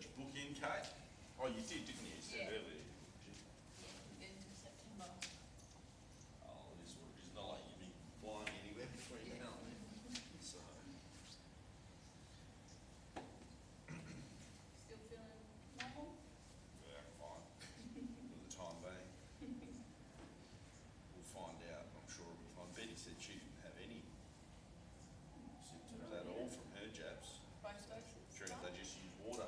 Did you book in, Kate? Oh, you did, didn't you? You said earlier. Into September. Oh, it is what it is. Not like you'd be flying anywhere between now and then. So, Still feeling normal? yeah, fine. For the time being. We'll find out. I'm sure it'll be fine. Betty said she didn't have any symptoms at all from her jabs. Both doses? Sure, they just use water.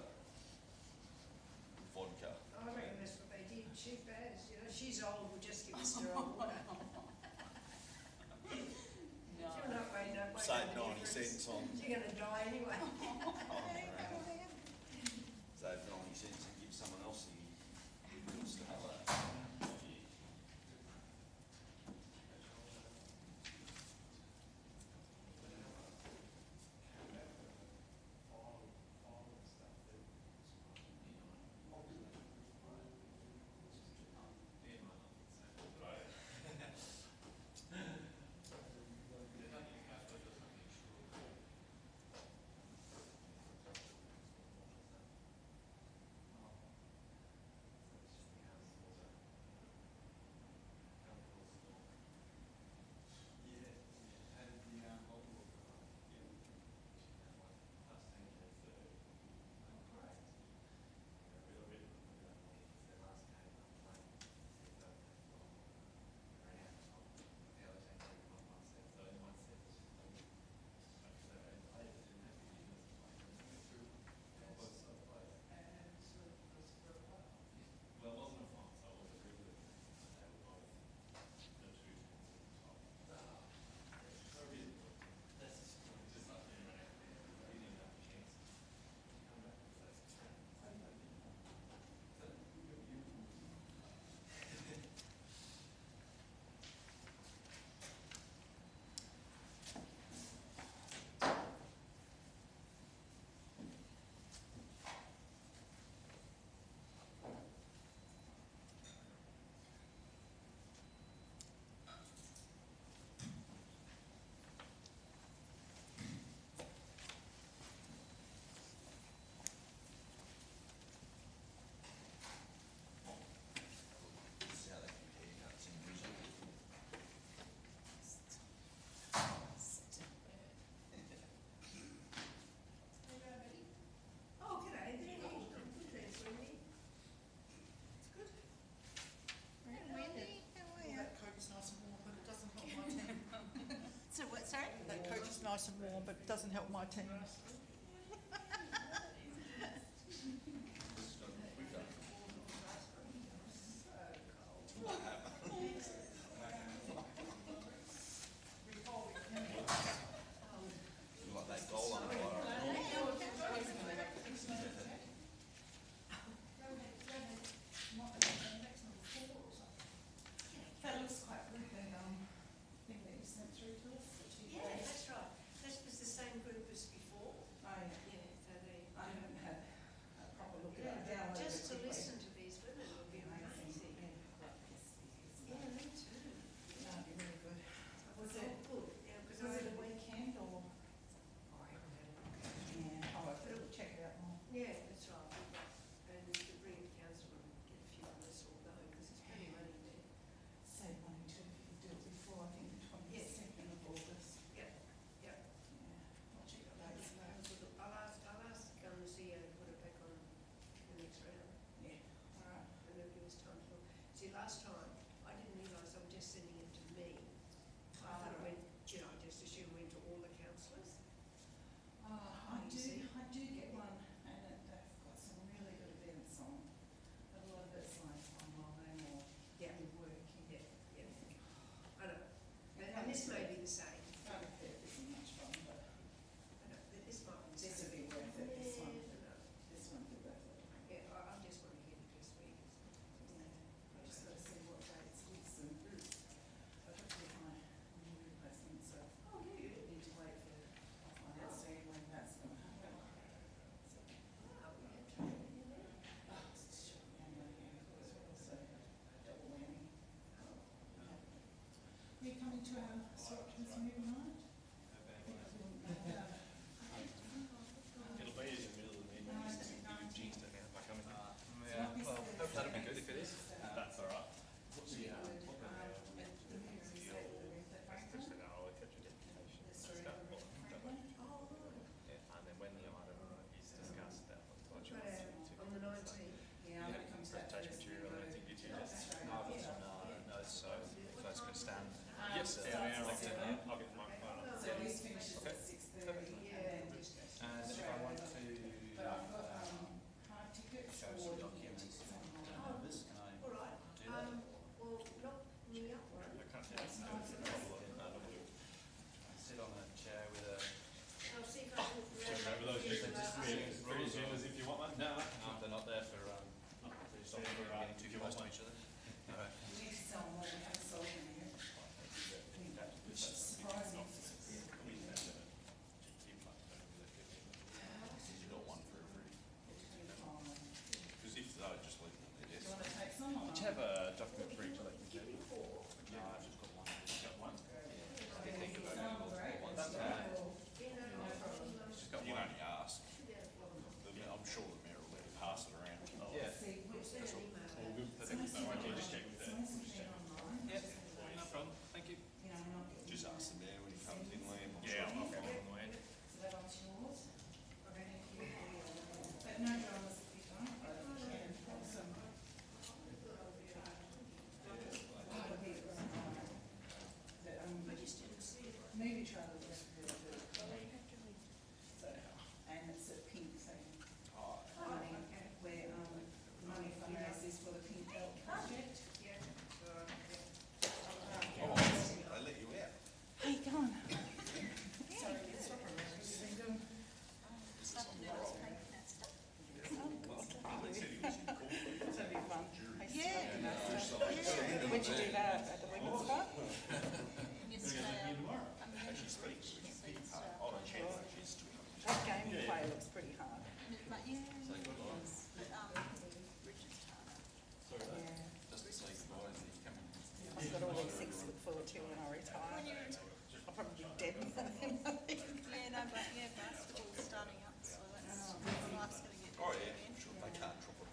Vodka. I reckon that's what they did. Cheap as, you know, she's old, we'll just give her sterile water. No. She'll not wait, no wait. Save 90 cents on. She's gonna die anyway. Save 90 cents and give someone else the good stuff. Oh, g'day, there you go. Thanks, Wendy. It's good. Wendy, how are Well, you? that coat is nice and warm, but it doesn't help my tan. So what, sorry? That coat is nice and warm, but it doesn't help my tan. You like that goal on the That looks quite good, that thing that you sent through to us. Yeah, that's right. That was the same group as before. you do that at the women's club? Yesterday, Actually speaks, which is pretty hard. Oh, no, Chandler, she's too much. That game you play looks pretty hard. but yeah, Richard's harder. Just to say goodbye as he's coming. I've got all these things to look forward to when I retire. I'll probably be dead by then, I think. Yeah, no, but yeah, basketball's starting up, so that's, life's gonna get Oh, better yeah, again. sure, they can't drop it.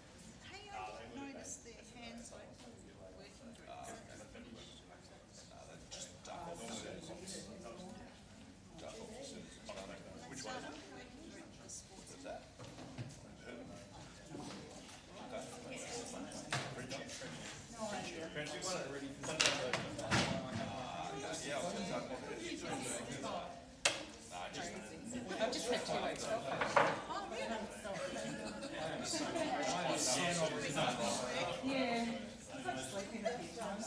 Hey, I didn't notice their hands like working group, so that's finished. No, they just duck off as soon as it's duck off as soon as it's done. Which way is it? Working group for sports. What's that? Yeah, I was gonna talk about it. I've just had 2 weeks off. Oh, really? Yeah. I've got sleeping a few times.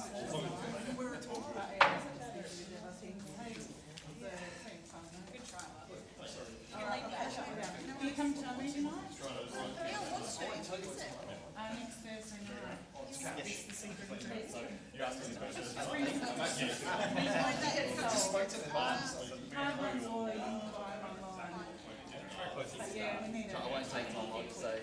We were talking about good try, love. Do you come to me tonight? Yeah, what's doing, what is it? Next Thursday night. It's the secret address. Hard ones or you can buy it online. But yeah, we need I won't take time, I'll just say.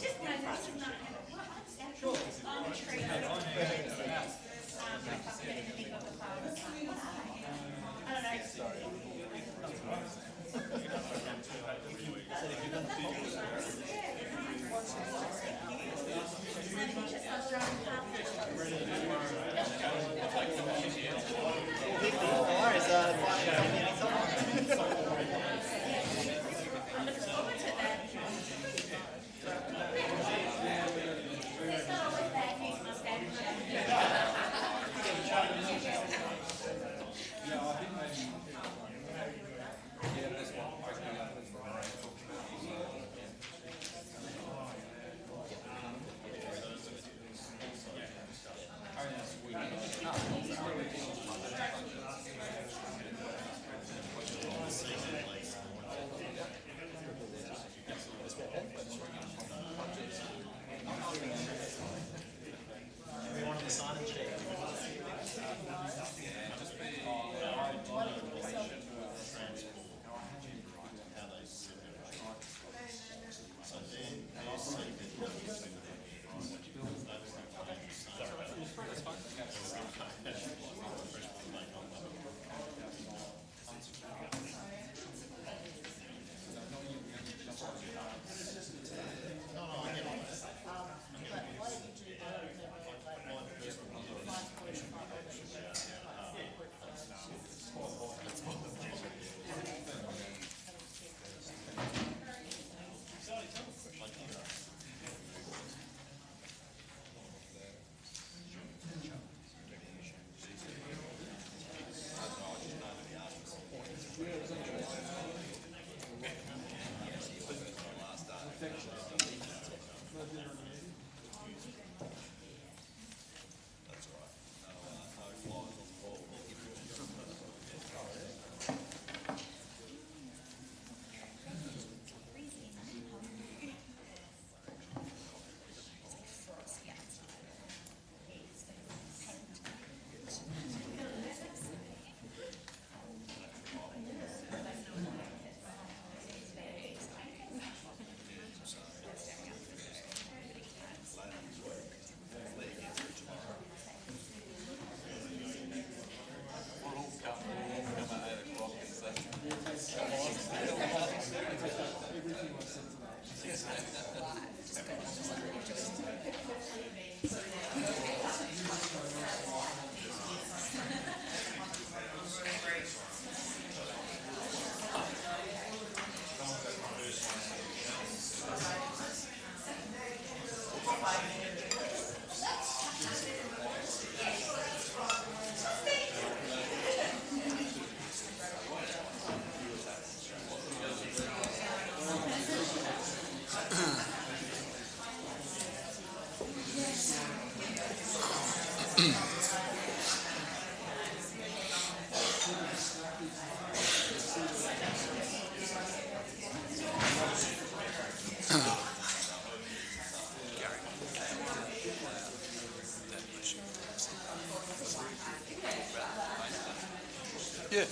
Just my thoughts are not gonna, well, I'm sure. I'm sure. I don't know. I'm looking forward to that. There's not always bad news, my dad. Yeah.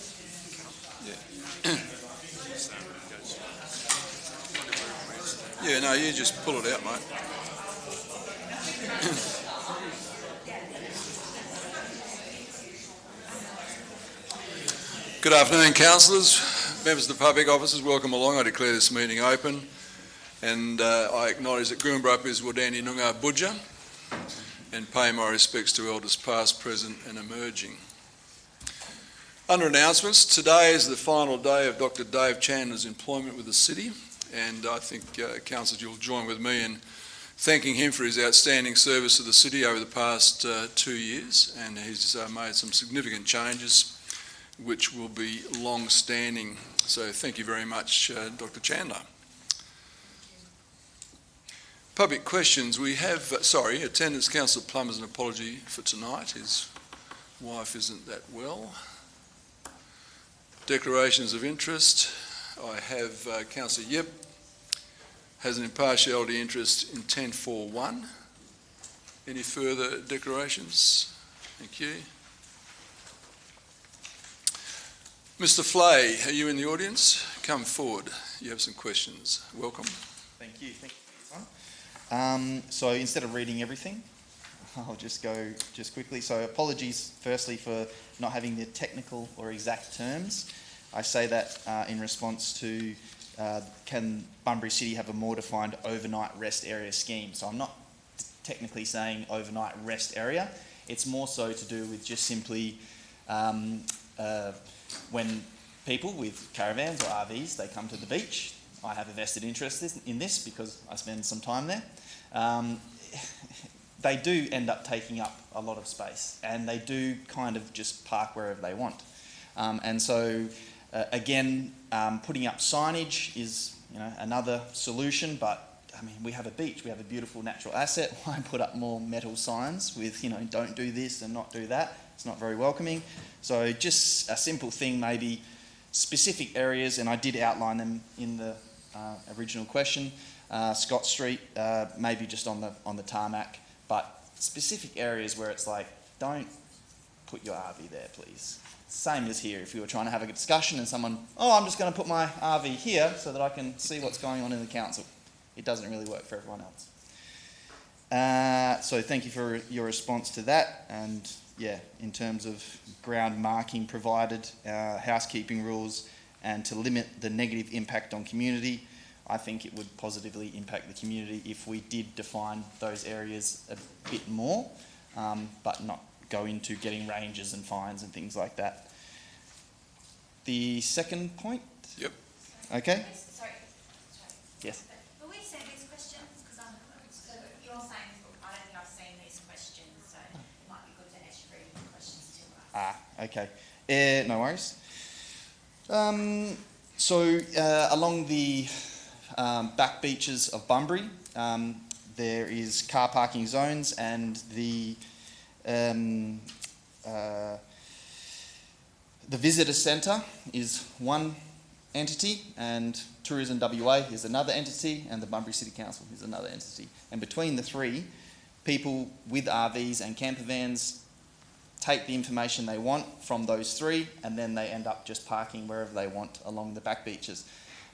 Yeah, no, you just pull it out, mate. Good afternoon, councillors, members of the public, officers, welcome along. I declare this meeting open, and I acknowledge that Goombarup is Wadani Noongar Budja, and pay my respects to elders past, present and emerging. Under announcements, today is the final day of Dr. Dave Chandler's employment with the city, and I think, councillors, you'll join with me in thanking him for his outstanding service to the city over the past 2 years, and he's made some significant changes which will be long-standing. So thank you very much, Dr. Chandler. Public questions. We have, attendance. Councillor Plummer's an apology for tonight. His wife isn't that well. Declarations of interest. I have Councillor Yip has an impartiality interest in 10.4.1. Any further declarations? Thank you. Mr. Flay, are you in the audience? Come forward. You have some questions. Welcome. Thank you. Thank you for your time. So instead of reading everything, I'll just go quickly. So apologies firstly for not having the technical or exact terms. I say that in response to can Bunbury City have a more defined overnight rest area scheme? So I'm not technically saying overnight rest area. It's more so to do with just simply when people with caravans or RVs, they come to the beach. I have a vested interest in this because I spend some time there. They do end up taking up a lot of space, and they do kind of just park wherever they want. And so, again, putting up signage is, another solution. But I mean, we have a beach, we have a beautiful natural asset. Why put up more metal signs with, don't do this and not do that? It's not very welcoming. So just a simple thing, maybe specific areas, and I did outline them in the original question. Scott Street, maybe just on the tarmac, but specific areas where it's like, don't put your RV there, please. Same as here. If we were trying to have a discussion and someone, I'm just going to put my RV here so that I can see what's going on in the council. It doesn't really work for everyone else. So thank you for your response to that. And yeah, in terms of ground marking provided, housekeeping rules, and to limit the negative impact on community, I think it would positively impact the community if we did define those areas a bit more, but not go into getting ranges and fines and things like that. The second point? Yep. Okay. Sorry. Yes. But we sent these questions because so you're saying I don't think I've seen these questions, so it might be good to actually read the questions to us. Okay. No worries. Along the back beaches of Bunbury, there is car parking zones, and the visitor centre is one entity, and Tourism WA is another entity, and the Bunbury City Council is another entity. And between the three, people with RVs and camper vans take the information they want from those three, and then they end up just parking wherever they want along the back beaches.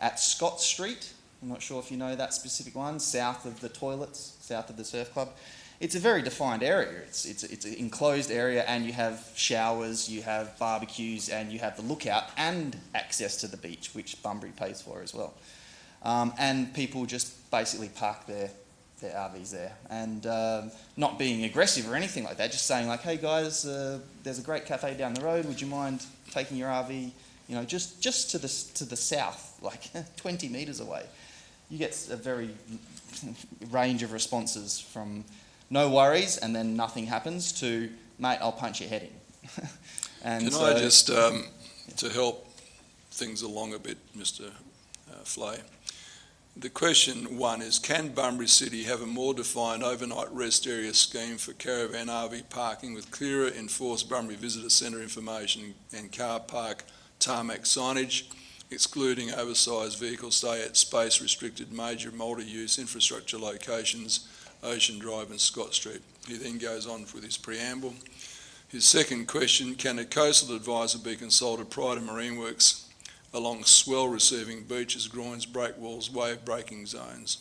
At Scott Street, I'm not sure if you know that specific one, south of the toilets, south of the surf club, it's a very defined area. It's an enclosed area, and you have showers, you have barbecues, and you have the lookout and access to the beach, which Bunbury pays for as well. And people just basically park their RVs there, and not being aggressive or anything like that, just saying like, hey guys, there's a great cafe down the road, would you mind taking your RV, just to the south, like 20 metres away. You get a very range of responses from no worries and then nothing happens to, mate, I'll punch your head in. And Can I just, to help things along a bit, Mr. Flay, the question one is, can Bunbury City have a more defined overnight rest area scheme for caravan RV parking with clearer enforced Bunbury Visitor Centre information and car park tarmac signage, excluding oversized vehicles stay at space-restricted major multi-use infrastructure locations, Ocean Drive and Scott Street? He then goes on with his preamble. His second question, can a coastal advisor be consulted prior to marine works along swell receiving beaches, groins, breakwalls, wave breaking zones?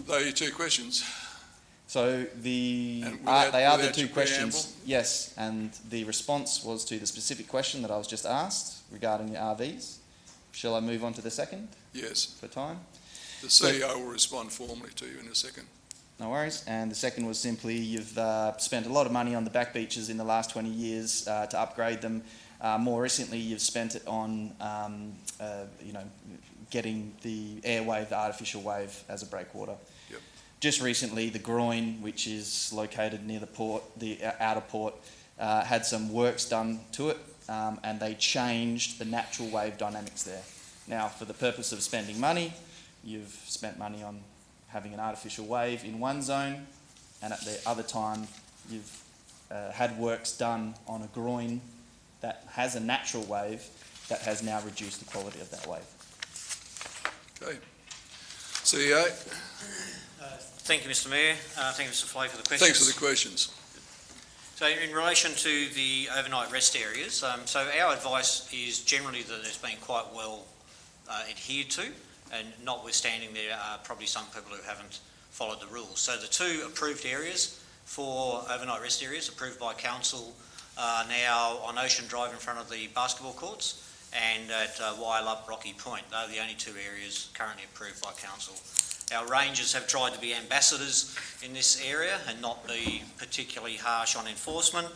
Those are your two questions. So And they without- are the without two your questions, preamble? yes, and the response was to the specific question that I was just asked regarding the RVs. Shall I move on to the second Yes. for time? The CEO will respond formally to you in a second. No worries. And the second was simply you've spent a lot of money on the back beaches in the last 20 years to upgrade them. More recently, you've spent it on, getting the air wave, the artificial wave as a breakwater. Yep. Just recently, the groin, which is located near the port, the outer port, had some works done to it, and they changed the natural wave dynamics there. Now, for the purpose of spending money, you've spent money on having an artificial wave in one zone, and at the other time, you've had works done on a groin that has a natural wave that has now reduced the quality of that wave. Okay. CEO, Thank you, Mr Mayor. Thank you, Mr Flay, for the questions. thanks for the questions. So in relation to the overnight rest areas, so our advice is generally that it's been quite well adhered to, and notwithstanding there are probably some people who haven't followed the rules. So the two approved areas for overnight rest areas approved by council are now on Ocean Drive in front of the basketball courts and at Wylup Rocky Point. They're the only two areas currently approved by council. Our rangers have tried to be ambassadors in this area and not be particularly harsh on enforcement,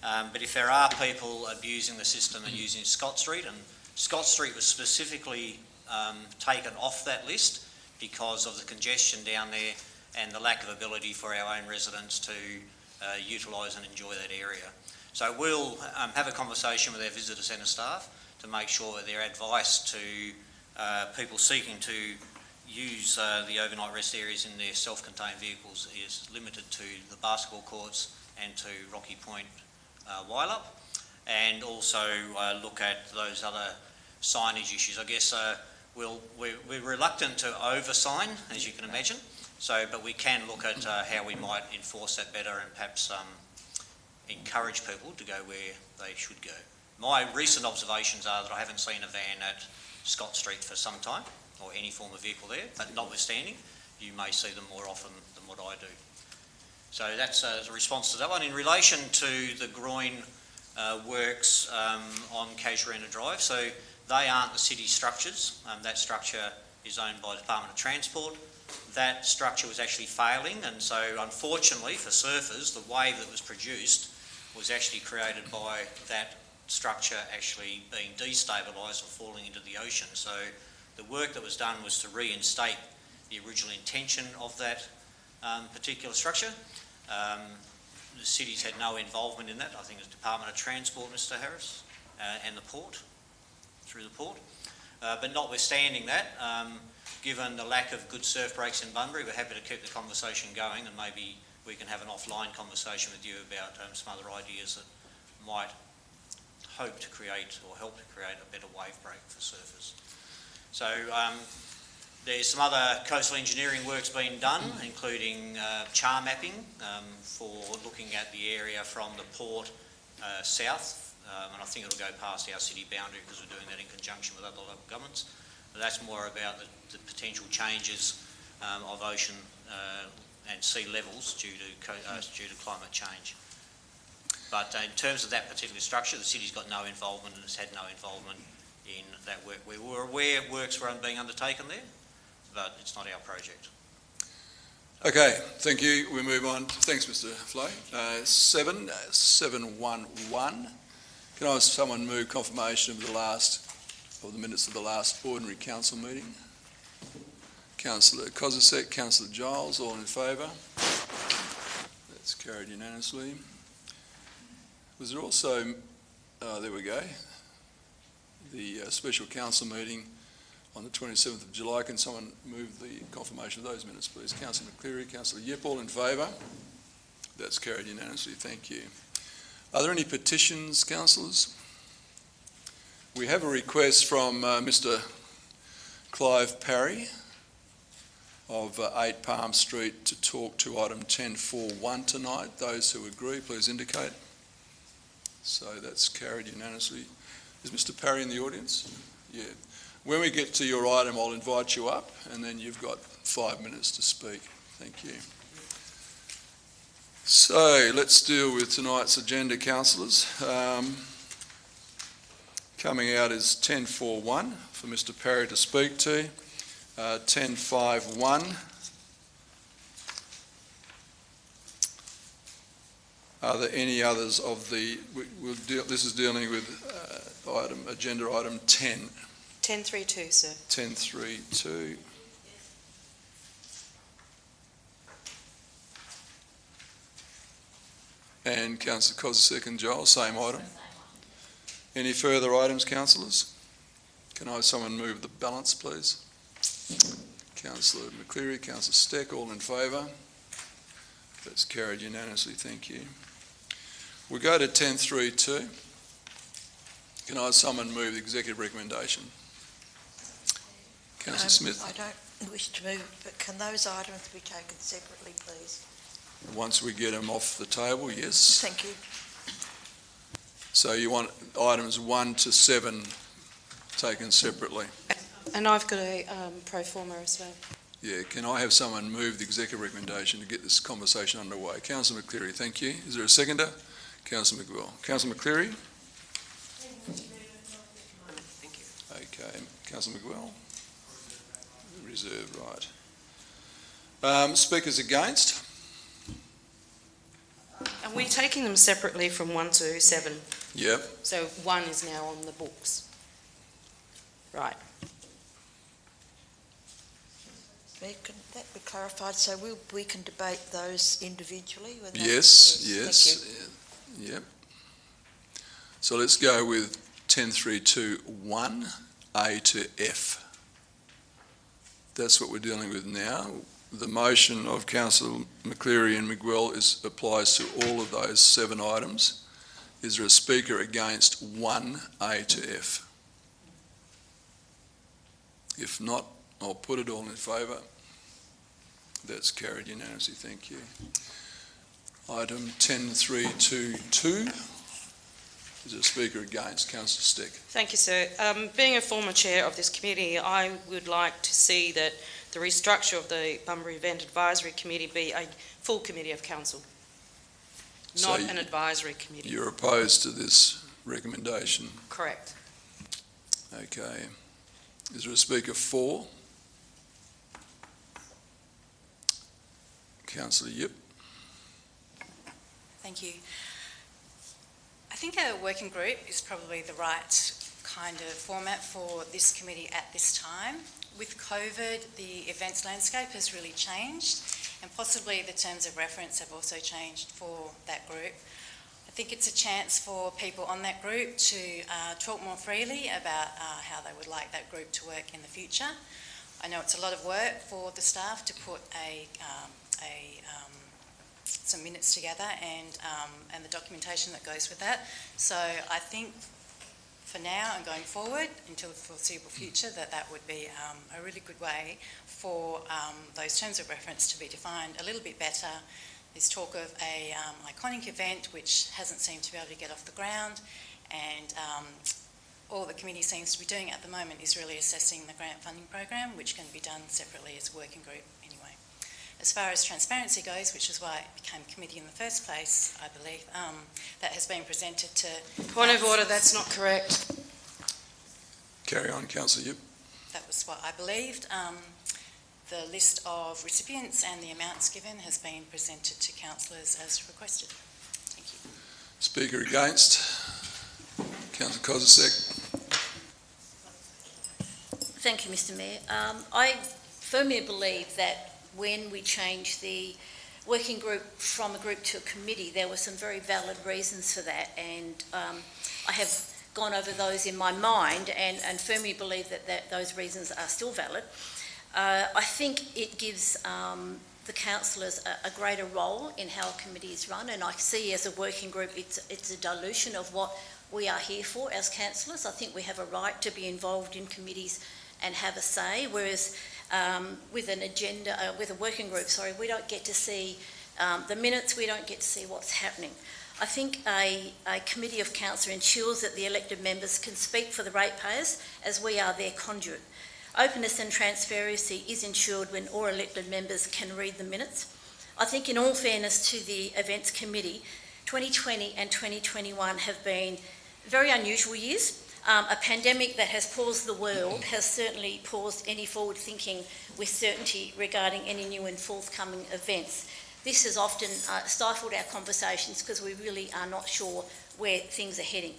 but if there are people abusing the system and using Scott Street, and Scott Street was specifically taken off that list because of the congestion down there and the lack of ability for our own residents to utilise and enjoy that area. So we'll have a conversation with our visitor centre staff to make sure that their advice to people seeking to use the overnight rest areas in their self-contained vehicles is limited to the basketball courts and to Rocky Point, Wylup, and also look at those other signage issues. I guess we're reluctant to over-sign, as you can imagine, but we can look at how we might enforce that better and perhaps encourage people to go where they should go. My recent observations are that I haven't seen a van at Scott Street for some time, or any form of vehicle there, but notwithstanding, you may see them more often than what I do. So that's a response to that one. In relation to the groin works on Casuarina Drive, so they aren't the city structures. That structure is owned by the Department of Transport. That structure was actually failing, and so unfortunately for surfers, the wave that was produced was actually created by that structure actually being destabilised or falling into the ocean. So the work that was done was to reinstate the original intention of that particular structure. The cities had no involvement in that. I think it was Department of Transport, Mr Harris, and the port, through the port. But notwithstanding that, given the lack of good surf breaks in Bunbury, we're happy to keep the conversation going, and maybe we can have an offline conversation with you about some other ideas that might hope to create or help to create a better wave break for surfers. So there's some other coastal engineering works being done, including char mapping for looking at the area from the port south, and I think it'll go past our city boundary because we're doing that in conjunction with other local governments. But that's more about the potential changes of ocean and sea levels due to climate change. But in terms of that particular structure, the city's got no involvement and has had no involvement in that work. We were aware works were being undertaken there, but it's not our project. Okay, thank you. We move on. Thanks, Mr Flay. 711. Can I ask someone move confirmation of the minutes of the last ordinary council meeting? Councillor Kozisek, Councillor Giles, all in favour? That's carried unanimously. Was there also, there we go, the special council meeting on the 27th of July. Can someone move the confirmation of those minutes, please? Councillor McCleary, Councillor Yip, all in favour? That's carried unanimously, thank you. Are there any petitions, councillors? We have a request from Mr Clive Parry of 8 Palm Street to talk to item 10.4.1 tonight. Those who agree, please indicate. So that's carried unanimously. Is Mr. Parry in the audience? Yeah. When we get to your item, I'll invite you up, and then you've got 5 minutes to speak. Thank you. So let's deal with tonight's agenda, councillors. Coming out is 10.4.1 for Mr. Parry to speak to. 10.5.1. Are there any others of the? This is dealing with agenda item 10. 10.3.2, sir. 10.3.2. And Councillor Kozisek and Joel, same item. Any further items, councillors? Can I have someone move the balance, please? Councillor McCleary, Councillor Steck, all in favour? That's carried unanimously, thank you. We go to 10.3.2. Can I have someone move the executive recommendation? Councillor Smith. I don't wish to move, but can those items be taken separately, please? Once we get them off the table, yes. Thank you. So you want items 1 to 7 taken separately? And I've got a pro forma as well. Yeah, can I have someone move the executive recommendation to get this conversation underway? Councillor McCleary, thank you. Is there a seconder? Councillor McGill. Councillor McCleary? Thank you. Okay, Councillor McGill? Reserve, right. Speakers against? And we're taking them separately from 1 to 7. Yep. So 1 is now on the books. Right. Can that be clarified? So we can debate those individually? Yes, Thank yes. Yep. So let's go with 10.3.2.1, A to F. That's what we're dealing with now. The motion of Councillor McCleary and Miguel applies to all of those 7 items. Is there a speaker against 1, A to F? If not, I'll put it all in favour. That's carried unanimously, thank you. Item 10.3.2.2. Is there a speaker against? Councillor Steck. Thank you, sir. Being a former chair of this committee, I would like to see that the restructure of the Bunbury Event Advisory Committee be a full committee of council, not an advisory committee. You're opposed to this recommendation? Correct. Okay. Is there a speaker for? Councillor Yip. Thank you. I think a working group is probably the right kind of format for this committee at this time. With COVID, the events landscape has really changed, and possibly the terms of reference have also changed for that group. I think it's a chance for people on that group to talk more freely about how they would like that group to work in the future. I know it's a lot of work for the staff to put some minutes together and the documentation that goes with that. So I think for now and going forward until the foreseeable future that would be a really good way for those terms of reference to be defined a little bit better. There's talk of a iconic event which hasn't seemed to be able to get off the ground, and all the committee seems to be doing at the moment is really assessing the grant funding program, which can be done separately as a working group anyway. As far as transparency goes, which is why it became committee in the first place, I believe, that has been presented to... Point of order, that's not correct. Carry on, Councillor Yip. That was what I believed. The list of recipients and the amounts given has been presented to councillors as requested. Thank you. Speaker against? Councillor Kozisek. Thank you, Mr Mayor. I firmly believe that when we changed the working group from a group to a committee, there were some very valid reasons for that, and I have gone over those in my mind and firmly believe that those reasons are still valid. I think it gives the councillors a greater role in how a committee is run, and I see as a working group it's a dilution of what we are here for as councillors. I think we have a right to be involved in committees and have a say, whereas with an agenda, with a working group, we don't get to see the minutes, we don't get to see what's happening. I think a committee of council ensures that the elected members can speak for the ratepayers as we are their conduit. Openness and transparency is ensured when all elected members can read the minutes. I think in all fairness to the events committee, 2020 and 2021 have been very unusual years. A pandemic that has paused the world has certainly paused any forward thinking with certainty regarding any new and forthcoming events. This has often stifled our conversations because we really are not sure where things are heading.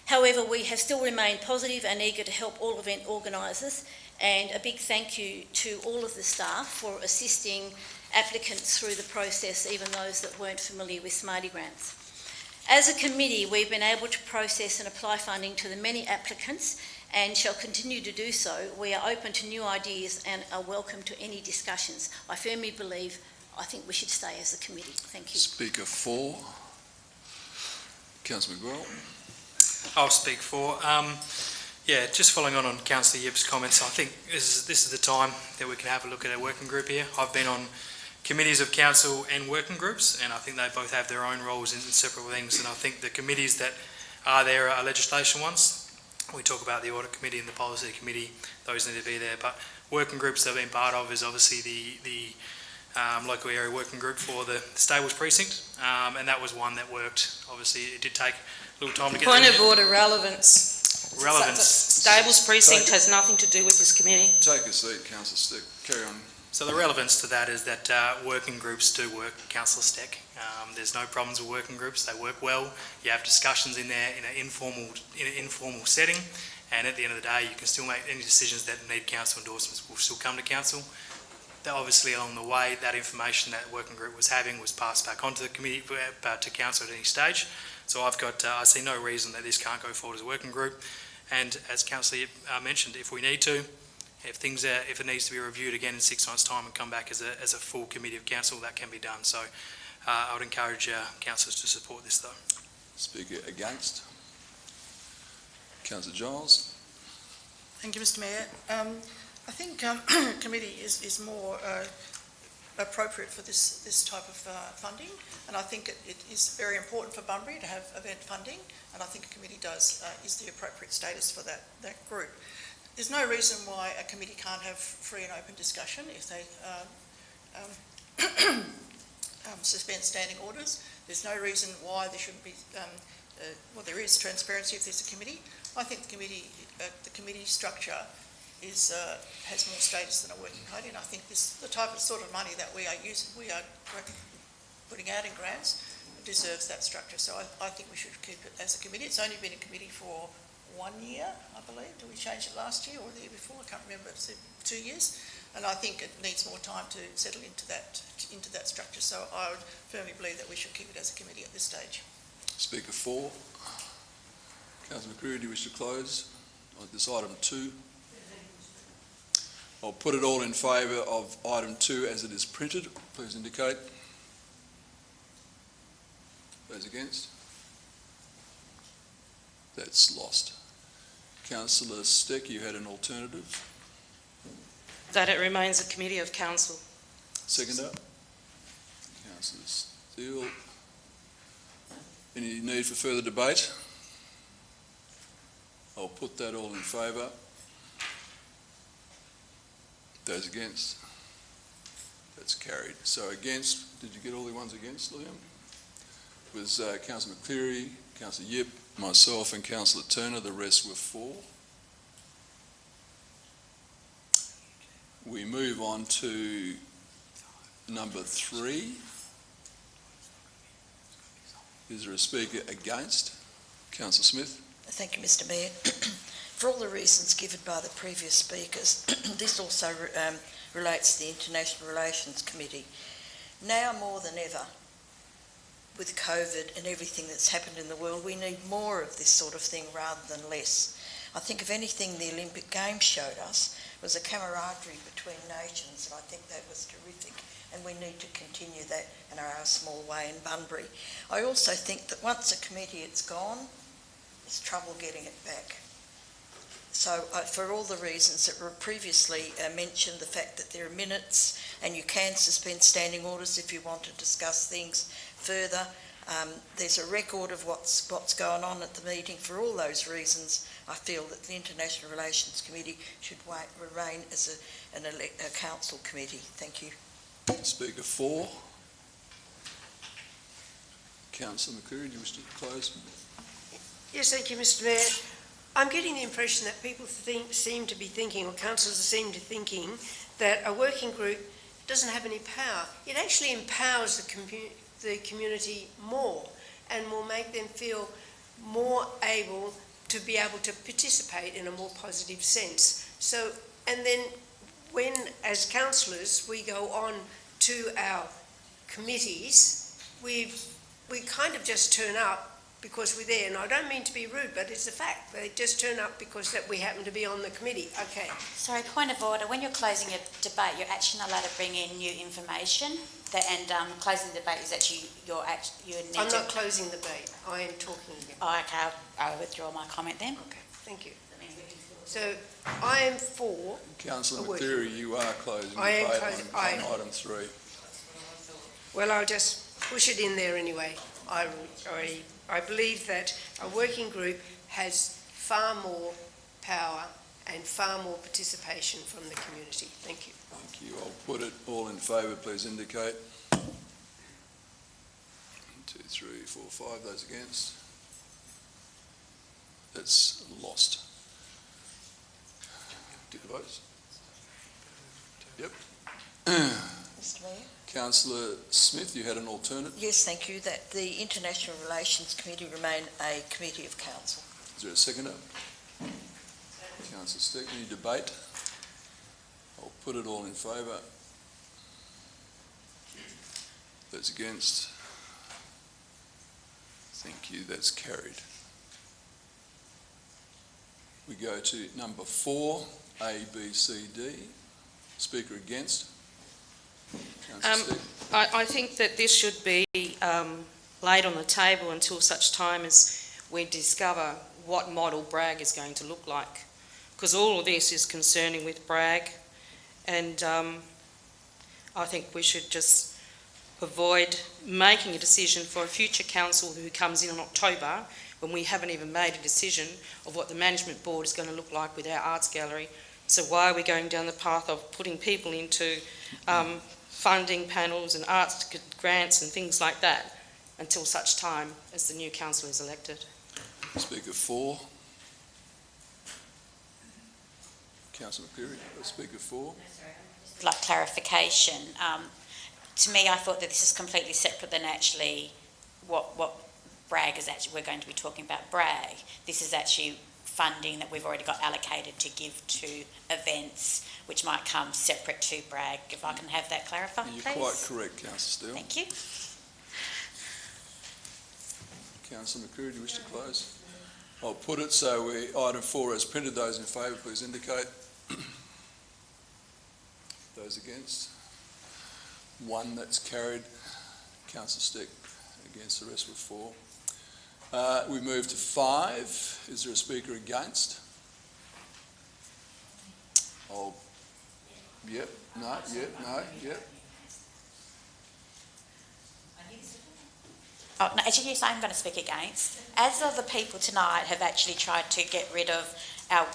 However, we have still remained positive and eager to help all event organisers, and a big thank you to all of the staff for assisting applicants through the process, even those that weren't familiar with Smarty Grants. As a committee, we've been able to process and apply funding to the many applicants and shall continue to do so. We are open to new ideas and are welcome to any discussions. I firmly believe, I think we should stay as a committee. Thank you. Speaker 4, Councillor McGraw. I'll speak for. Just following on Councillor Yip's comments, I think this is the time that we can have a look at our working group here. I've been on committees of council and working groups, and I think they both have their own roles in separate things, and I think the committees that are there are legislation ones. We talk about the audit committee and the policy committee, those need to be there, but working groups that I've been part of is obviously the local area working group for the Stables precinct, and that was one that worked. Obviously it did take a little time to get Point of order, relevance. Relevance. Stables precinct has nothing to do with this committee. Take a seat, Councillor Stick. Carry on. So the relevance to that is that working groups do work, Councillor Steck. There's no problems with working groups, they work well. You have discussions in there in an informal setting, and at the end of the day you can still make any decisions that need council endorsements will still come to council. Obviously along the way that information that working group was having was passed back onto the committee, to council at any stage. So I see no reason that this can't go forward as a working group, and as Councillor mentioned, if we need to, if it needs to be reviewed again in 6 months' time and come back as a full committee of council, that can be done. So I would encourage councillors to support this though. Speaker against. Councillor Giles. Thank you, Mr. Mayor. I think committee is more appropriate for this type of funding, and I think it is very important for Bunbury to have event funding, and I think a committee is the appropriate status for that group. There's no reason why a committee can't have free and open discussion if they suspend standing orders. There's no reason why there shouldn't be, there is transparency if there's a committee. I think the committee structure has more status than a working party, and I think the type of sort of money that we are putting out in grants deserves that structure. So I think we should keep it as a committee. It's only been a committee for 1 year, I believe. Did we change it last year or the year before? I can't remember. It's 2 years, and I think it needs more time to settle into that structure. So I would firmly believe that we should keep it as a committee at this stage. Speaker 4. Councillor McCreary, do you wish to close on this item 2? I'll put it all in favour of item 2 as it is printed. Please indicate. Those against? That's lost. Councillor Steck, you had an alternative. That it remains a committee of council. Seconder. Councillor Steele. Any need for further debate? I'll put that all in favour. Those against? That's carried. So against, did you get all the ones against, Liam? It was Councillor McCleary, Councillor Yip, myself and Councillor Turner. The rest were for. We move on to number 3. Is there a speaker against? Councillor Smith. Thank you, Mr. Mayor. For all the reasons given by the previous speakers, this also relates to the International Relations Committee. Now more than ever, with COVID and everything that's happened in the world, we need more of this sort of thing rather than less. I think if anything the Olympic Games showed us was a camaraderie between nations, and I think that was terrific, and we need to continue that in our small way in Bunbury. I also think that once a committee it's gone, it's trouble getting it back. for all the reasons that were previously mentioned, the fact that there are minutes and you can suspend standing orders if you want to discuss things further. There's a record of what's going on at the meeting. For all those reasons, I feel that the International Relations Committee should remain as a council committee. Thank you. Speaker 4. Councillor McCreary, do you wish to close? Yes, thank you, Mr. Mayor. I'm getting the impression that people seem to be thinking, or councillors seem to be thinking, that a working group doesn't have any power. It actually empowers the community more and will make them feel more able to be able to participate in a more positive sense. So, and then when, as councillors, we go on to our committees, we kind of just turn up because we're there. And I don't mean to be rude, but it's a fact. They just turn up because that we happen to be on the committee. Okay. Sorry, point of order. When you're closing a debate, you're actually not allowed to bring in new information. Closing the debate is actually I'm not closing the debate. I am talking again. Oh, okay. I'll withdraw my comment then. Okay, thank you. So I am for... Councillor McCreary, you are closing the debate on item 3. Well, I'll just push it in there anyway. I believe that a working group has far more power and far more participation from the community. Thank you. Thank you. I'll put it all in favour, please indicate. 1, 2, 3, 4, 5. Those against? That's lost. Do the votes? Yep. Mr. Mayor? Councillor Smith, you had an alternate. Yes, thank you. That the International Relations Committee remain a committee of council. Is there a seconder? Councillor Steck, any debate? I'll put it all in favour. Those against? Thank you, that's carried. We go to number 4, A, B, C, D. Speaker against? I think that this should be laid on the table until such time as we discover what model Bragg is going to look like, because all of this is concerning with Bragg, and I think we should just avoid making a decision for a future council who comes in October when we haven't even made a decision of what the management board is going to look like with our arts gallery. So why are we going down the path of putting people into funding panels and arts grants and things like that until such time as the new council is elected? Speaker 4. Councillor McCreary, Speaker 4. Like clarification. To me, I thought that this is completely separate than actually what Bragg is actually, we're going to be talking about Bragg. This is actually funding that we've already got allocated to give to events, which might come separate to Bragg. If I can have that clarified, please. You're quite correct, Councillor Steele. Thank you. Councillor McCreary, do you wish to close? I'll put it so item 4 as printed. Those in favour, please indicate. Those against? 1, that's carried. Councillor Steck against, the rest were 4. We move to 5. Is there a speaker against? Yep, no, yep. Oh, no, actually, yes, I'm going to speak against. As other people tonight have actually tried to get rid of our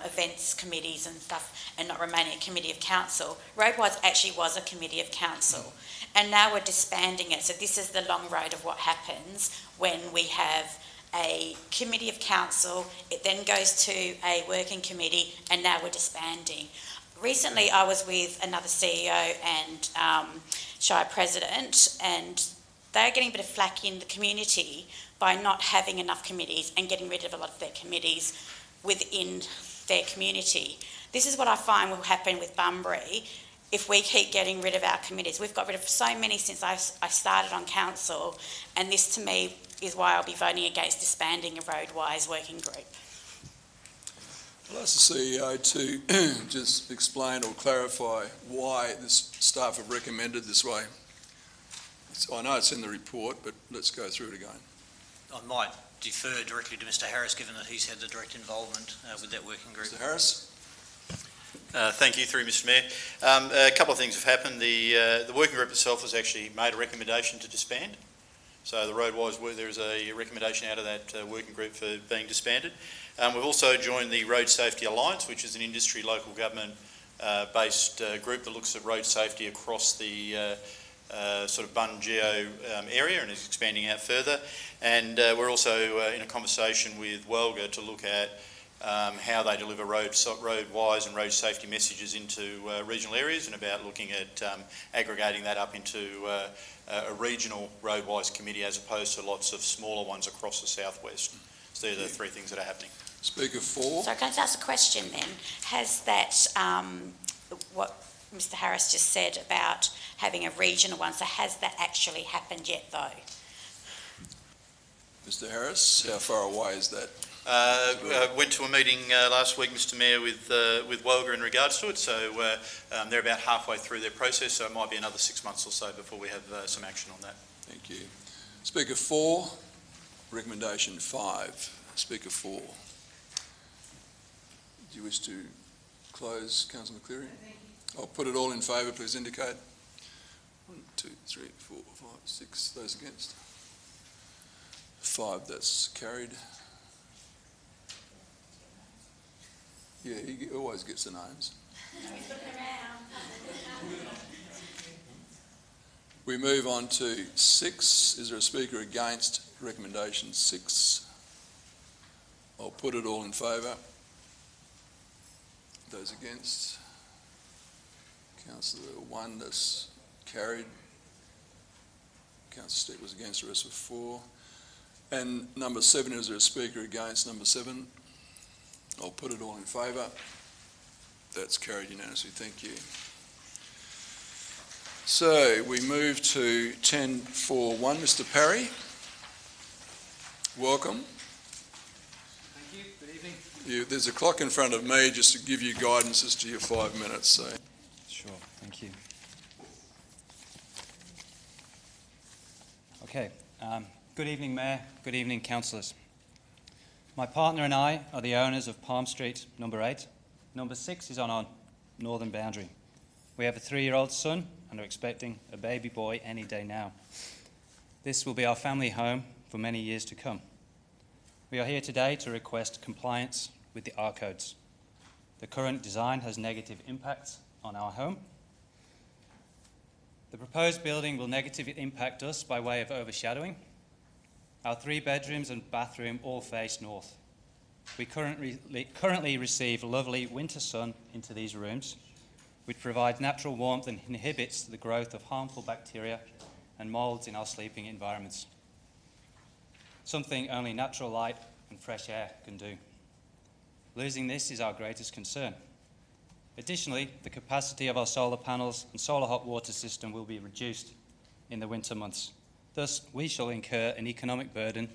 events committees and stuff and not remaining a committee of council, Roadwise actually was a committee of council, and now we're disbanding it. So this is the long road of what happens when we have a committee of council, it then goes to a working committee, and now we're disbanding. Recently, I was with another CEO and Shire President, and they're getting a bit of flack in the community by not having enough committees and getting rid of a lot of their committees within their community. This is what I find will happen with Bunbury if we keep getting rid of our committees. We've got rid of so many since I started on council, and this to me is why I'll be voting against disbanding a Roadwise working group. I'll ask the CEO to just explain or clarify why this staff have recommended this way. I know it's in the report, but let's go through it again. I might defer directly to Mr Harris, given that he's had the direct involvement with that working group. Mr Harris? Thank you, through Mr Mayor. A couple of things have happened. The working group itself has actually made a recommendation to disband. So the roadwise, there is a recommendation out of that working group for being disbanded. We've also joined the Road Safety Alliance, which is an industry local government based group that looks at road safety across the sort of Bun-Geo area and is expanding out further. And we're also in a conversation with Welga to look at how they deliver road-wise and road safety messages into regional areas, and about looking at aggregating that up into a regional road-wise committee as opposed to lots of smaller ones across the southwest. So they're the three things that are happening. Speaker 4. So can I just ask a question then? Has that, what Mr Harris just said about having a regional one, so has that actually happened yet though? Mr Harris, how far away is that? Went to a meeting last week, Mr Mayor, with Welga in regards to it, so they're about halfway through their process, so it might be another 6 months or so before we have some action on that. Thank you. Speaker 4, recommendation 5. Speaker 4. Do you wish to close, Councillor McCleary? I'll put it all in favour, please indicate. 1, 2, 3, 4, 5, 6. Those against? 5, that's carried. Yeah, he always gets the names. We move on to 6. Is there a speaker against recommendation 6? I'll put it all in favour. Those against? Councillor 1, that's carried. Councillor Stepp was against, the rest were 4. And number 7, is there a speaker against number 7? I'll put it all in favour. That's carried unanimously, thank you. So we move to 10.4.1. Mr Parry, welcome. Thank you, good evening. There's a clock in front of me just to give you guidance as to your 5 minutes. So. Sure, thank you. Okay, good evening Mayor, good evening Councillors. My partner and I are the owners of Palm Street number 8. Number 6 is on our northern boundary. We have a 3-year-old son and are expecting a baby boy any day now. This will be our family home for many years to come. We are here today to request compliance with the R codes. The current design has negative impacts on our home. The proposed building will negatively impact us by way of overshadowing. Our 3 bedrooms and bathroom all face north. We currently receive lovely winter sun into these rooms, which provides natural warmth and inhibits the growth of harmful bacteria and moulds in our sleeping environments. Something only natural light and fresh air can do. Losing this is our greatest concern. Additionally, the capacity of our solar panels and solar hot water system will be reduced in the winter months. Thus, we shall incur an economic burden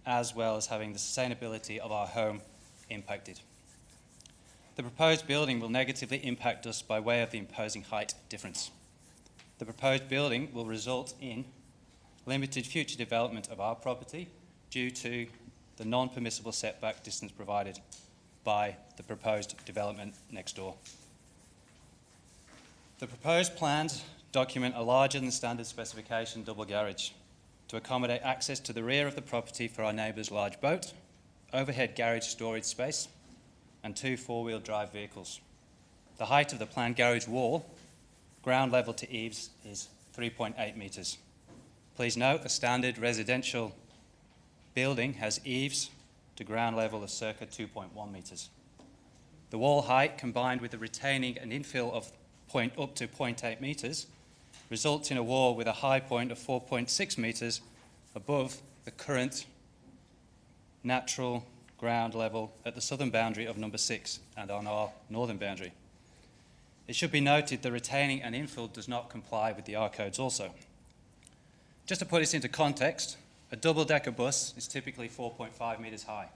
as well as having the sustainability of our home impacted. The proposed building will negatively impact us by way of the imposing height difference. The proposed building will result in limited future development of our property due to the non-permissible setback distance provided by the proposed development next door. The proposed plans document a larger than standard specification double garage to accommodate access to the rear of the property for our neighbour's large boat, overhead garage storage space, and 2 4-wheel drive vehicles. The height of the planned garage wall, ground level to eaves, is 3.8 metres. Please note, a standard residential building has eaves to ground level of circa 2.1 metres. The wall height, combined with the retaining and infill of up to 0.8 metres, results in a wall with a high point of 4.6 metres above the current natural ground level at the southern boundary of number 6 and on our northern boundary. It should be noted the retaining and infill does not comply with the R codes also. Just to put this into context, a double-decker bus is typically 4.5 metres high.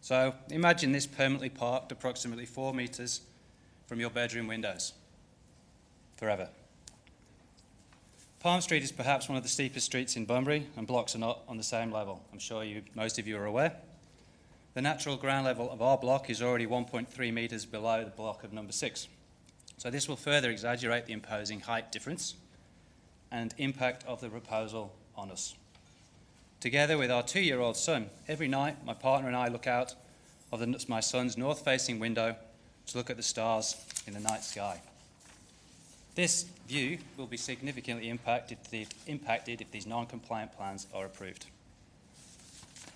So imagine this permanently parked approximately 4 metres from your bedroom windows, forever. Palm Street is perhaps one of the steepest streets in Bunbury, and blocks are not on the same level. I'm sure most of you are aware. The natural ground level of our block is already 1.3 metres below the block of number 6. So this will further exaggerate the imposing height difference and impact of the proposal on us. Together with our 2-year-old son, every night my partner and I look out of my son's north-facing window to look at the stars in the night sky. This view will be significantly impacted if these non-compliant plans are approved.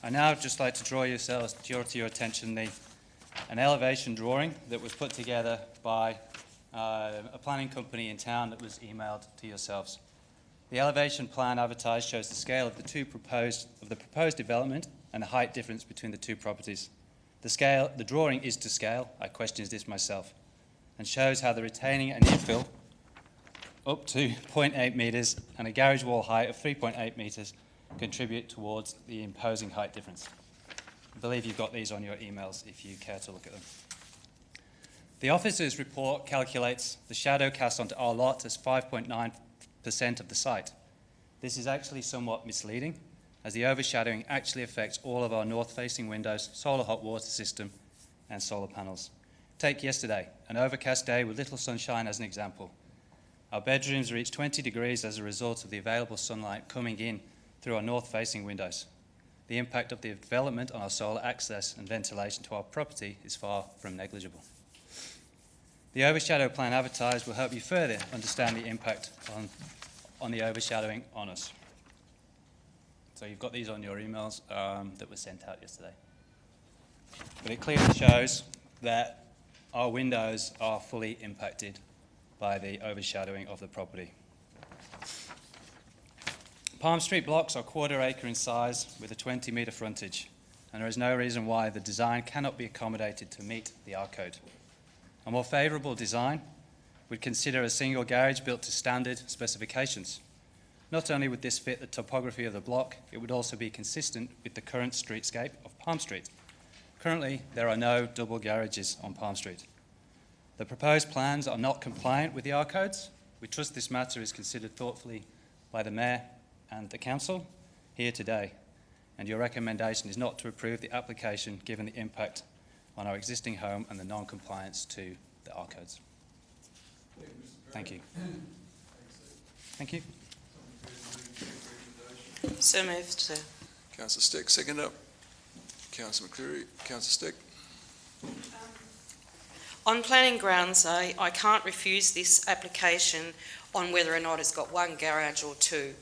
I now just like to draw to your attention an elevation drawing that was put together by a planning company in town that was emailed to yourselves. The elevation plan advertised shows the scale of the proposed development and the height difference between the two properties. The drawing is to scale, I questioned this myself, and shows how the retaining and infill up to 0.8 metres and a garage wall height of 3.8 metres contribute towards the imposing height difference. I believe you've got these on your emails if you care to look at them. The officer's report calculates the shadow cast onto our lot as 5.9% of the site. This is actually somewhat misleading, as the overshadowing actually affects all of our north-facing windows, solar hot water system and solar panels. Take yesterday, an overcast day with little sunshine as an example. Our bedrooms reached 20 degrees as a result of the available sunlight coming in through our north-facing windows. The impact of the development on our solar access and ventilation to our property is far from negligible. The overshadow plan advertised will help you further understand the impact on the overshadowing on us. So you've got these on your emails that were sent out yesterday. But it clearly shows that our windows are fully impacted by the overshadowing of the property. Palm Street blocks are 1/4 acre in size with a 20-metre frontage, and there is no reason why the design cannot be accommodated to meet the R code. A more favourable design would consider a single garage built to standard specifications. Not only would this fit the topography of the block, it would also be consistent with the current streetscape of Palm Street. Currently, there are no double garages on Palm Street. The proposed plans are not compliant with the R codes. We trust this matter is considered thoughtfully by the Mayor and the Council here today, and your recommendation is not to approve the application given the impact on our existing home and the non-compliance to the R codes. Thank you. Thank you. So moved, sir. Councillor Steck, second up. Councillor McCreary, Councillor Steck. On planning grounds, I can't refuse this application on whether or not it's got one garage or two.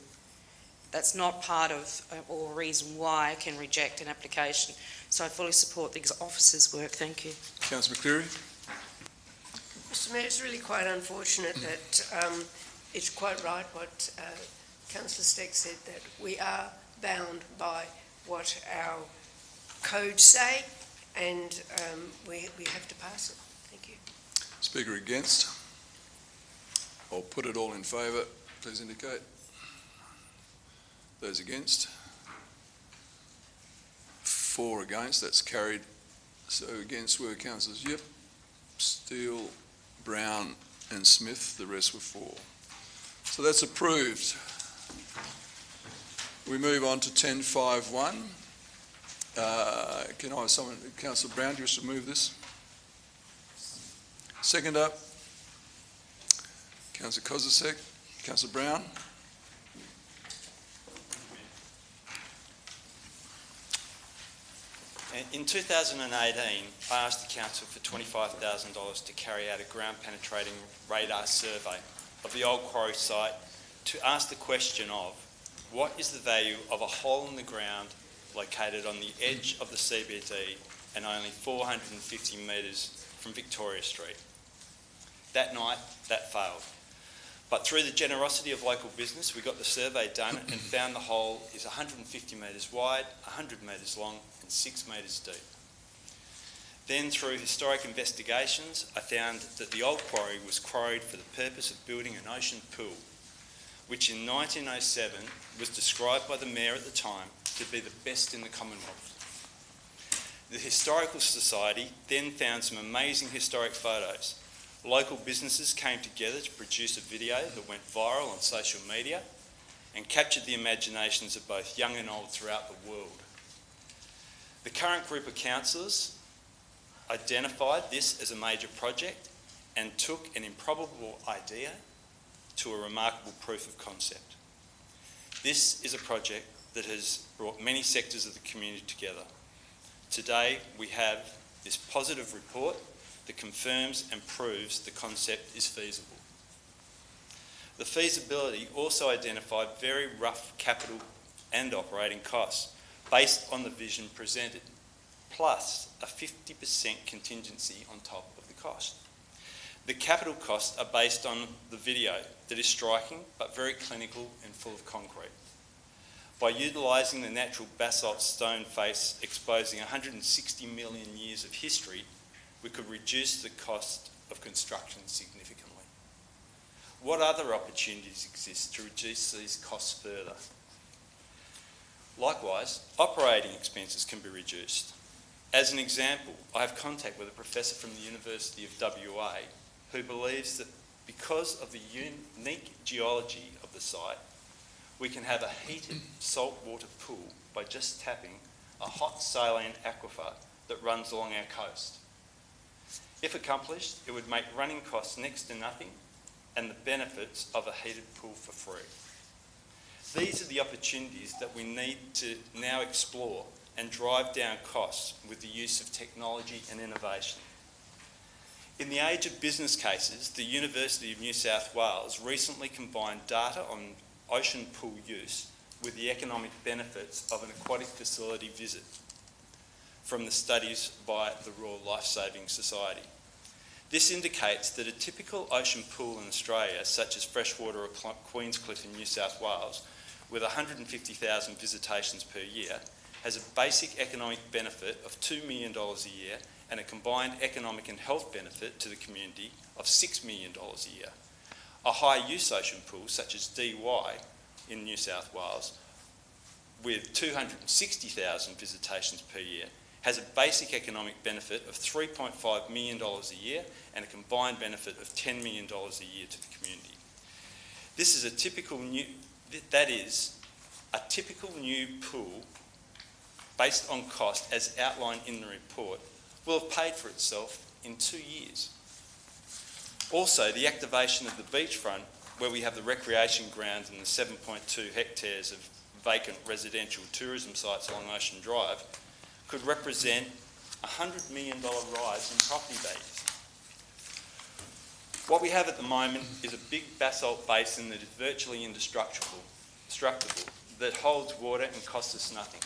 That's not part of or reason why I can reject an application. So I fully support the officer's work. Thank you. Councillor McCreary. Mr Mayor, it's really quite unfortunate that it's quite right what Councillor Steck said, that we are bound by what our codes say, and we have to pass it. Thank you. Speaker against? I'll put it all in favour. Please indicate. Those against? 4 against. That's carried. So against were Councillors Yip, Steele, Brown and Smith. The rest were 4. So that's approved. We move on to 10.5.1. Can I have someone, Councillor Brown, do you wish to move this? Second up, Councillor Kozisek. Councillor Brown. In 2018, I asked the Council for $25,000 to carry out a ground penetrating radar survey of the old quarry site to ask the question of what is the value of a hole in the ground located on the edge of the CBD and only 450 metres from Victoria Street. That night, that failed. But through the generosity of local business, we got the survey done and found the hole is 150 metres wide, 100 metres long and 6 metres deep. Then through historic investigations, I found that the old quarry was quarried for the purpose of building an ocean pool, which in 1907 was described by the Mayor at the time to be the best in the Commonwealth. The Historical Society then found some amazing historic photos. Local businesses came together to produce a video that went viral on social media, and captured the imaginations of both young and old throughout the world. The current group of councillors identified this as a major project and took an improbable idea to a remarkable proof of concept. This is a project that has brought many sectors of the community together. Today we have this positive report that confirms and proves the concept is feasible. The feasibility also identified very rough capital and operating costs based on the vision presented, plus a 50% contingency on top of the cost. The capital costs are based on the video that is striking but very clinical and full of concrete. By utilising the natural basalt stone face exposing 160 million years of history, we could reduce the cost of construction significantly. What other opportunities exist to reduce these costs further? Likewise, operating expenses can be reduced. As an example, I have contact with a professor from the University of WA who believes that because of the unique geology of the site, we can have a heated saltwater pool by just tapping a hot saline aquifer that runs along our coast. If accomplished, it would make running costs next to nothing and the benefits of a heated pool for free. These are the opportunities that we need to now explore and drive down costs with the use of technology and innovation. In the age of business cases, the University of New South Wales recently combined data on ocean pool use with the economic benefits of an aquatic facility visit from the studies by the Royal Life-Saving Society. This indicates that a typical ocean pool in Australia, such as Freshwater or Queenscliff in New South Wales, with 150,000 visitations per year, has a basic economic benefit of $2 million a year and a combined economic and health benefit to the community of $6 million a year. A high-use ocean pool, such as DY in New South Wales, with 260,000 visitations per year, has a basic economic benefit of $3.5 million a year and a combined benefit of $10 million a year to the community. This is a typical new pool based on cost as outlined in the report will have paid for itself in 2 years. Also, the activation of the beachfront, where we have the recreation grounds and the 7.2 hectares of vacant residential tourism sites along Ocean Drive, could represent a $100 million rise in property values. What we have at the moment is a big basalt basin that is virtually indestructible, that holds water and costs us nothing.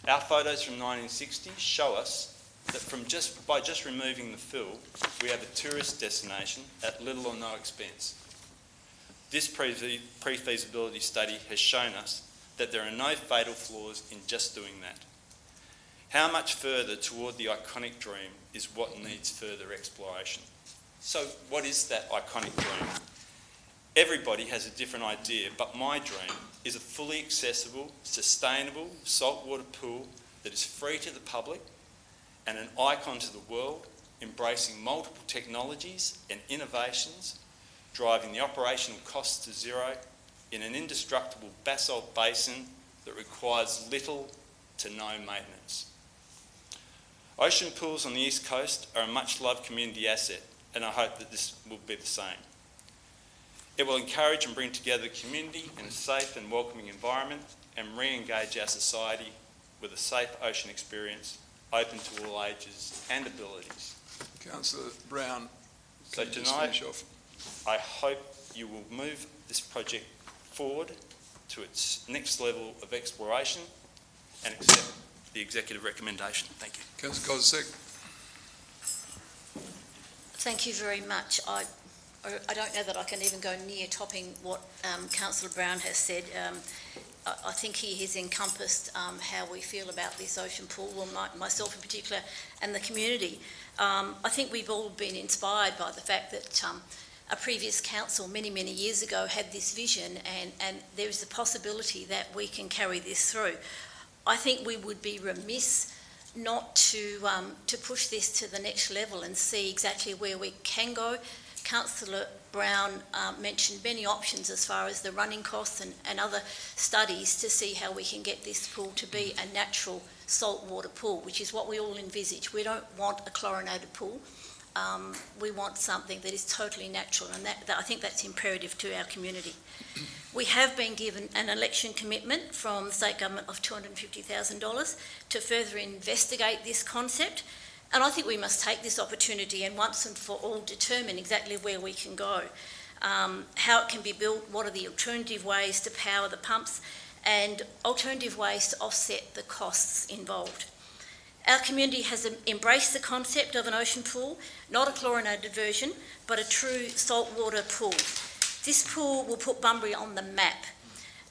Our photos from 1960 show us that by just removing the fill, we have a tourist destination at little or no expense. This pre-feasibility study has shown us that there are no fatal flaws in just doing that. How much further toward the iconic dream is what needs further exploration. So what is that iconic dream? Everybody has a different idea, but my dream is a fully accessible, sustainable saltwater pool that is free to the public and an icon to the world, embracing multiple technologies and innovations, driving the operational costs to zero in an indestructible basalt basin that requires little to no maintenance. Ocean pools on the East Coast are a much-loved community asset, and I hope that this will be the same. It will encourage and bring together the community in a safe and welcoming environment and re-engage our society with a safe ocean experience open to all ages and abilities. Councillor Brown, so tonight, I hope you will move this project forward to its next level of exploration and accept the executive recommendation. Thank you. Councillor Kozisek. Thank you very much. I don't know that I can even go near topping what Councillor Brown has said. I think he has encompassed how we feel about this ocean pool, well, myself in particular, and the community. I think we've all been inspired by the fact that a previous council many, many years ago had this vision, and there is the possibility that we can carry this through. I think we would be remiss not to push this to the next level and see exactly where we can go. Councillor Brown mentioned many options as far as the running costs and other studies to see how we can get this pool to be a natural saltwater pool, which is what we all envisage. We don't want a chlorinated pool. We want something that is totally natural, and that I think that's imperative to our community. We have been given an election commitment from the state government of $250,000 to further investigate this concept, and I think we must take this opportunity and once and for all determine exactly where we can go, how it can be built, what are the alternative ways to power the pumps, and alternative ways to offset the costs involved. Our community has embraced the concept of an ocean pool, not a chlorinated version, but a true saltwater pool. This pool will put Bunbury on the map.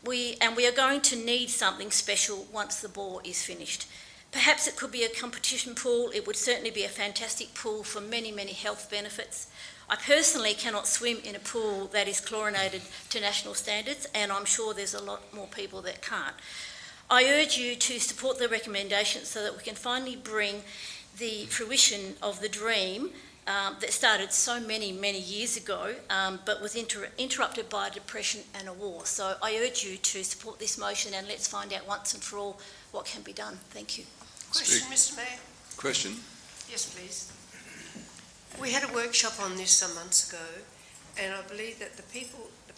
We are going to need something special once the bore is finished. Perhaps it could be a competition pool. It would certainly be a fantastic pool for many, many health benefits. I personally cannot swim in a pool that is chlorinated to national standards, and I'm sure there's a lot more people that can't. I urge you to support the recommendation so that we can finally bring the fruition of the dream that started so many, many years ago, but was interrupted by a depression and a war. So I urge you to support this motion, and let's find out once and for all what can be done. Thank you. Question, Mr. Mayor? Question? Yes, please. We had a workshop on this some months ago, and I believe that the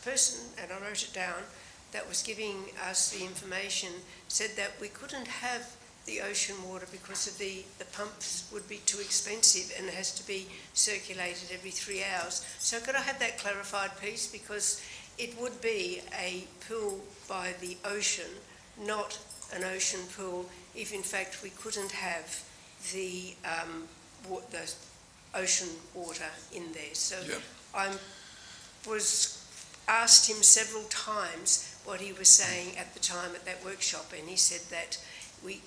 person, and I wrote it down, that was giving us the information said that we couldn't have the ocean water because of the pumps would be too expensive and it has to be circulated every 3 hours. So could I have that clarified, please? Because it would be a pool by the ocean, not an ocean pool, if in fact we couldn't have the ocean water in there. So yep. I was asked him several times what he was saying at the time at that workshop, and he said that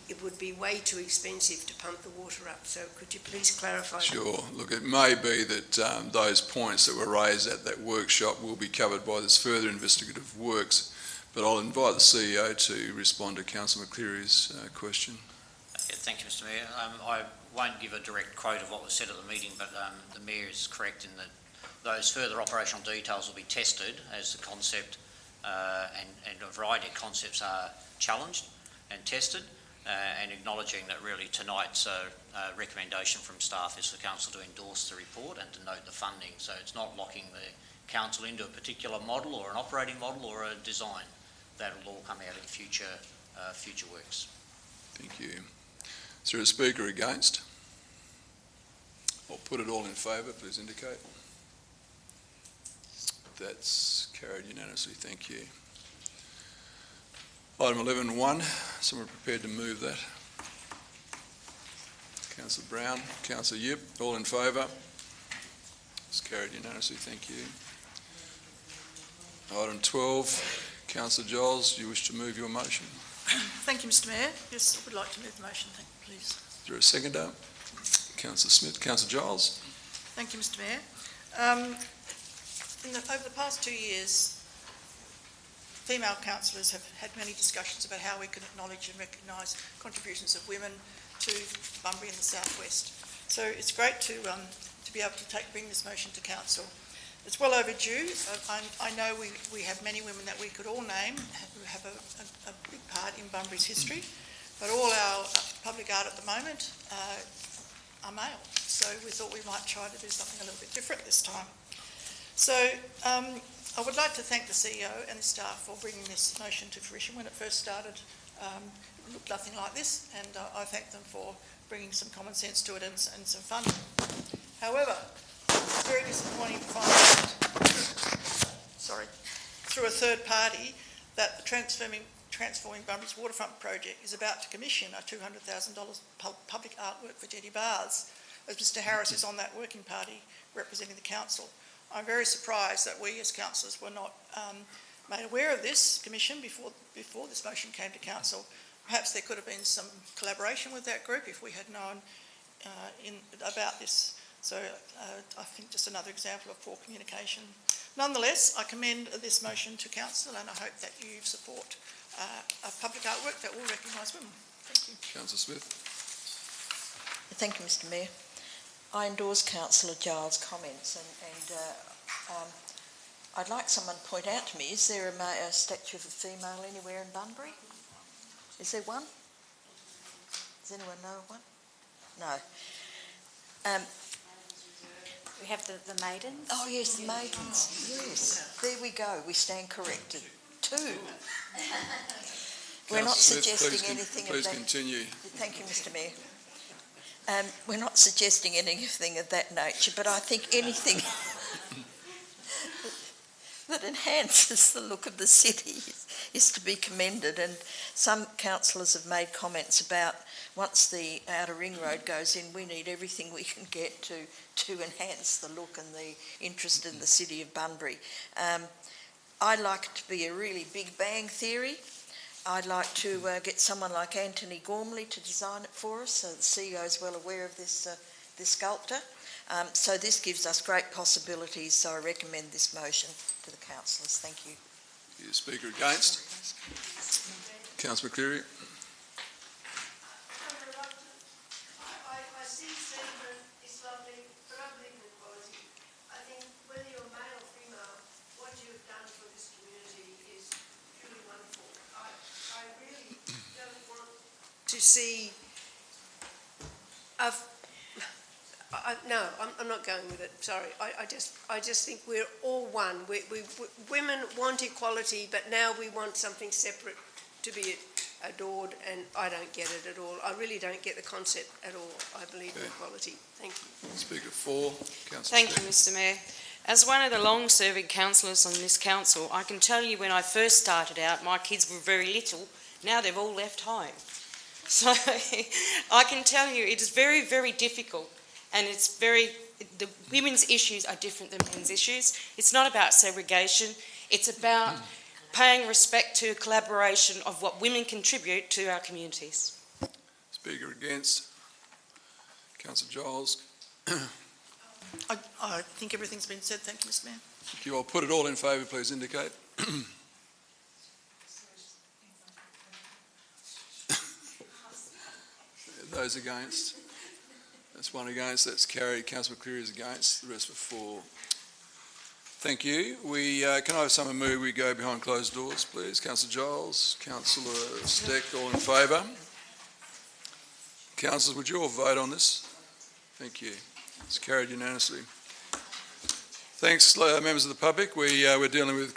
it would be way too expensive to pump the water up. So could you please clarify that? Sure. Look, it may be that those points that were raised at that workshop will be covered by this further investigative works, but I'll invite the CEO to respond to Councillor McCleary's question. Yeah, thank you, Mr. Mayor. I won't give a direct quote of what was said at the meeting, but the Mayor is correct in that those further operational details will be tested as the concept and a variety of concepts are challenged and tested, and acknowledging that really tonight's recommendation from staff is for Council to endorse the report and to note the funding. So it's not locking the Council into a particular model or an operating model or a design. That will all come out in future works. Thank you. Is there a speaker against? I'll put it all in favour, please indicate. That's carried unanimously, thank you. Item 11.1, someone prepared to move that? Councillor Brown, Councillor Yip, all in favour? It's carried unanimously, thank you. Item 12, Councillor Giles, do you wish to move your motion? Thank you, Mr. Mayor. Yes, I would like to move the motion, please. Is there a seconder? Councillor Smith, Councillor Giles. Thank you, Mr. Mayor. Over the past 2 years, female councillors have had many discussions about how we can acknowledge and recognise contributions of women to Bunbury and the southwest. So it's great to be able to bring this motion to council. It's well overdue. I know we have many women that we could all name who have a big part in Bunbury's history, but all our public art at the moment are male. So we thought we might try to do something a little bit different this time. So I would like to thank the CEO and the staff for bringing this motion to fruition. When it first started, it looked nothing like this, and I thank them for bringing some common sense to it and some fun. However, it's very disappointing to find out, through a third party, that the Transforming Bunbury's Waterfront project is about to commission a $200,000 public artwork for Jetty Baths, as Mr Harris is on that working party representing the council. I'm very surprised that we as councillors were not made aware of this commission before this motion came to council. Perhaps there could have been some collaboration with that group if we had known about this. So I think just another example of poor communication. Nonetheless, I commend this motion to council, and I hope that you support a public artwork that will recognise women. Thank you. Councillor Smith. Thank you, Mr Mayor. I endorse Councillor Giles' comments and I'd like someone to point out to me, is there a statue of a female anywhere in Bunbury? Is there one? Does anyone know of one? No. We have the maidens. Oh yes, the maidens, yes. There we go, we stand corrected. 2. We're not suggesting anything of that. Please continue. Thank you, Mr Mayor. We're not suggesting anything of that nature, but I think anything that enhances the look of the city is to be commended, and some councillors have made comments about once the outer ring road goes in, we need everything we can get to enhance the look and the interest in the city of Bunbury. I'd like it to be a really big bang theory. I'd like to get someone like Anthony Gormley to design it for us, so the CEO is well aware of this sculptor. So this gives us great possibilities, so I recommend this motion to the councillors. Thank you. You speaker against? Councillor McCleary. I see sentiment is lovely, but I believe in equality. I think whether you're male or female, what you've done for this community is truly wonderful. I really don't want to see. No, I'm not going with it. Sorry. I just think we're all one. Women want equality, but now we want something separate to be adored, and I don't get it at all. I really don't get the concept at all. I believe in equality. Thank you. Speaker 4, Councillor Thank you, Mr Mayor. As one of the long-serving councillors on this council, I can tell you when I first started out, my kids were very little. Now they've all left home. So I can tell you it is very, very difficult, and the women's issues are different than men's issues. It's not about segregation. It's about paying respect to collaboration of what women contribute to our communities. Speaker against? Councillor Giles. I think everything's been said. Thank you, Mr Mayor. Thank you. I'll put it all in favour, please indicate. Those against? That's 1 against. That's carried. Councillor McCleary is against. The rest were 4. Thank you. Can I have someone move? We go behind closed doors, please. Councillor Giles, Councillor Steck, all in favour. Councillors, would you all vote on this? Thank you. It's carried unanimously. Thanks, members of the public. We're dealing with